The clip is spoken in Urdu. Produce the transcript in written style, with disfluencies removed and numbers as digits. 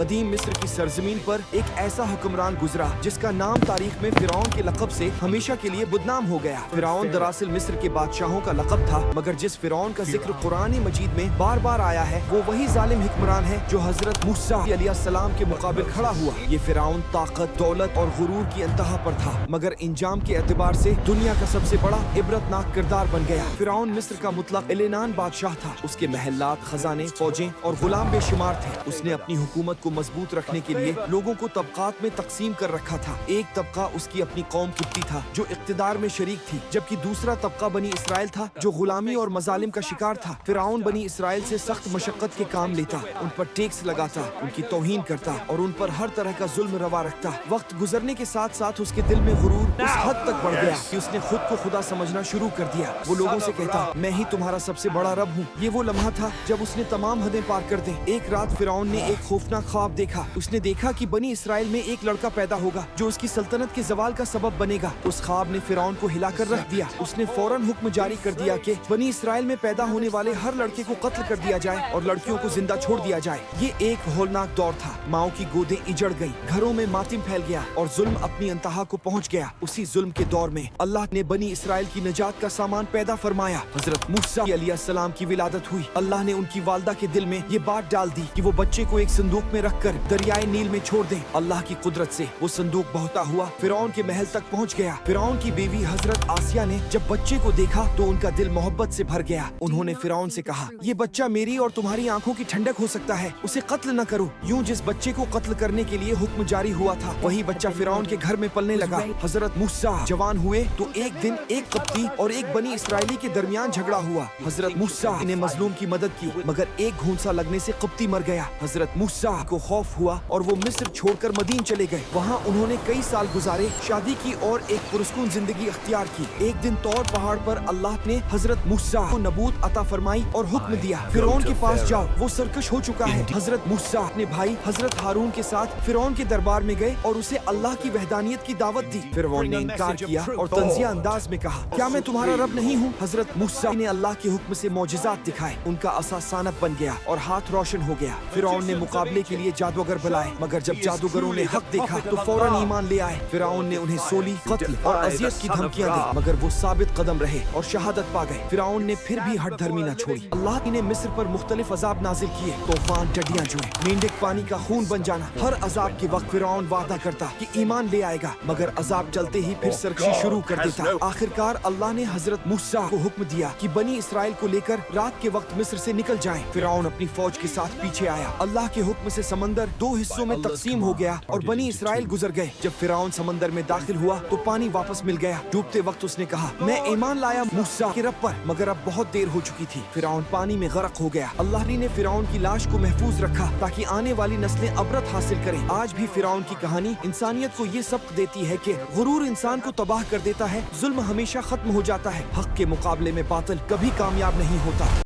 قدیم مصر کی سرزمین پر ایک ایسا حکمران گزرا جس کا نام تاریخ میں فرعون کے لقب سے ہمیشہ کے لیے بدنام ہو گیا۔ فرعون دراصل مصر کے بادشاہوں کا لقب تھا، مگر جس فرعون کا ذکر قرآن مجید میں بار بار آیا ہے وہ وہی ظالم حکمران ہے جو حضرت موسیٰ علیہ السلام کے مقابل کھڑا ہوا۔ یہ فرعون طاقت، دولت اور غرور کی انتہا پر تھا، مگر انجام کے اعتبار سے دنیا کا سب سے بڑا عبرتناک کردار بن گیا۔ فرعون مصر کا مطلق العنان بادشاہ تھا۔ اس کے محلات، خزانے، فوجیں اور غلام بے شمار تھے۔ اس نے اپنی حکومت کو مضبوط رکھنے کے لیے لوگوں کو طبقات میں تقسیم کر رکھا تھا۔ ایک طبقہ اس کی اپنی قوم قبطی تھا جو اقتدار میں شریک تھی، جبکہ دوسرا طبقہ بنی اسرائیل تھا جو غلامی اور مظالم کا شکار تھا۔ فرعون بنی اسرائیل سے سخت مشقت کے کام لیتا، ان پر ٹیکس لگاتا، ان کی توہین کرتا اور ان پر ہر طرح کا ظلم روا رکھتا۔ وقت گزرنے کے ساتھ ساتھ اس کے دل میں غرور اس حد تک بڑھ گیا کہ اس نے خود کو خدا سمجھنا شروع کر دیا۔ وہ لوگوں سے کہتا، میں ہی تمہارا سب سے بڑا رب ہوں۔ یہ وہ لمحہ تھا جب اس نے تمام حدیں پار کر دیں۔ ایک رات فرعون نے ایک خوفناک خواب دیکھا۔ اس نے دیکھا کہ بنی اسرائیل میں ایک لڑکا پیدا ہوگا جو اس کی سلطنت کے زوال کا سبب بنے گا۔ اس خواب نے فرعون کو ہلا کر رکھ دیا۔ اس نے فوراً حکم جاری کر دیا کہ بنی اسرائیل میں پیدا ہونے والے ہر لڑکے کو قتل کر دیا جائے اور لڑکیوں کو زندہ چھوڑ دیا جائے۔ یہ ایک ہولناک دور تھا۔ ماؤں کی گودیں اجڑ گئیں، گھروں میں ماتم پھیل گیا اور ظلم اپنی انتہا کو پہنچ گیا۔ اسی ظلم کے دور میں اللہ نے بنی اسرائیل کی نجات کا سامان پیدا فرمایا۔ حضرت موسیٰ علیہ السلام کی ولادت ہوئی۔ اللہ نے ان کی والدہ کے دل میں یہ بات ڈال دی کہ وہ بچے کو ایک صندوق میں رکھ کر دریائے نیل میں چھوڑ دیں۔ اللہ کی قدرت سے وہ صندوق بہتا ہوا فرعون کے محل تک پہنچ گیا۔ فرعون کی بیوی حضرت آسیہ نے جب بچے کو دیکھا تو ان کا دل محبت سے بھر گیا۔ انہوں نے فرعون سے کہا، یہ بچہ میری اور تمہاری آنکھوں کی ٹھنڈک ہو سکتا ہے، اسے قتل نہ کرو۔ یوں جس بچے کو قتل کرنے کے لیے حکم جاری ہوا تھا وہی بچہ فرعون کے گھر میں پلنے لگا۔ حضرت موسیٰ جوان ہوئے تو ایک دن ایک قبطی اور ایک بنی اسرائیلی کے درمیان جھگڑا ہوا۔ حضرت موسیٰ نے مظلوم کی مدد کی، مگر ایک گھونسا لگنے سے قبطی مر گیا۔ حضرت موسیٰ کو خوف ہوا اور وہ مصر چھوڑ کر مدین چلے گئے۔ وہاں انہوں نے کئی سال گزارے، شادی کی اور ایک پرسکون زندگی اختیار کی۔ ایک دن طور پہاڑ پر اللہ نے حضرت موسیٰ کو نبوت عطا فرمائی اور حکم دیا، فرعون کے پاس جاؤ، وہ سرکش ہو چکا ہے۔ حضرت موسیٰ اپنے بھائی حضرت ہارون کے ساتھ فرعون کے دربار میں گئے اور اسے اللہ کی وحدانیت کی دعوت دی۔ فرعون نے انکار کیا اور طنزیہ انداز میں کہا، کیا میں تمہارا رب نہیں ہوں؟ حضرت موسیٰ نے اللہ کے حکم سے معجزات دکھائے، ان کا عصا سانپ بن گیا اور ہاتھ روشن ہو گیا۔ فرعون نے مقابلے کے لیے جادوگر بلائے، مگر جب جادوگروں نے حق دیکھا تو فوراً ایمان لے آئے۔ فرعون نے انہیں سولی، قتل اور اذیت کی دھمکیاں دی، مگر وہ ثابت قدم رہے اور شہادت پا گئے۔ فرعون نے پھر بھی ہٹ دھرمی نہ چھوڑی۔ اللہ نے مصر پر مختلف عذاب نازل کیے، طوفان، ٹڈیاں جوئیں، مینڈک پانی کا خون بن جانا۔ ہر عذاب کے وقت فرعون وعدہ کرتا کہ ایمان لے آئے گا، مگر عذاب چلتے ہی پھر سرکشی شروع کر دیتا۔ آخرکار اللہ نے حضرت موسیٰ کو حکم دیا کہ بنی اسرائیل کو لے کر رات کے وقت مصر سے نکل جائیں۔ فرعون اپنی فوج کے ساتھ پیچھے آیا۔ اللہ کے حکم سے سمندر دو حصوں میں تقسیم ہو گیا اور بنی اسرائیل گزر گئے۔ جب فرعون سمندر میں داخل ہوا تو پانی واپس مل گیا۔ ڈوبتے وقت اس نے کہا، میں ایمان لایا موسیٰ کے رب پر، مگر اب بہت دیر ہو چکی تھی۔ فرعون پانی میں غرق ہو گیا۔ اللہ نے فرعون کی لاش کو محفوظ رکھا تاکہ آنے والی نسلیں عبرت حاصل کریں۔ آج بھی فرعون کی کہانی انسانیت کو یہ سبق دیتی ہے کہ غرور انسان کو تباہ کر دیتا ہے، ظلم ہمیشہ ختم ہو جاتا ہے، حق کے مقابلے میں باطل کبھی کامیاب نہیں ہوتا۔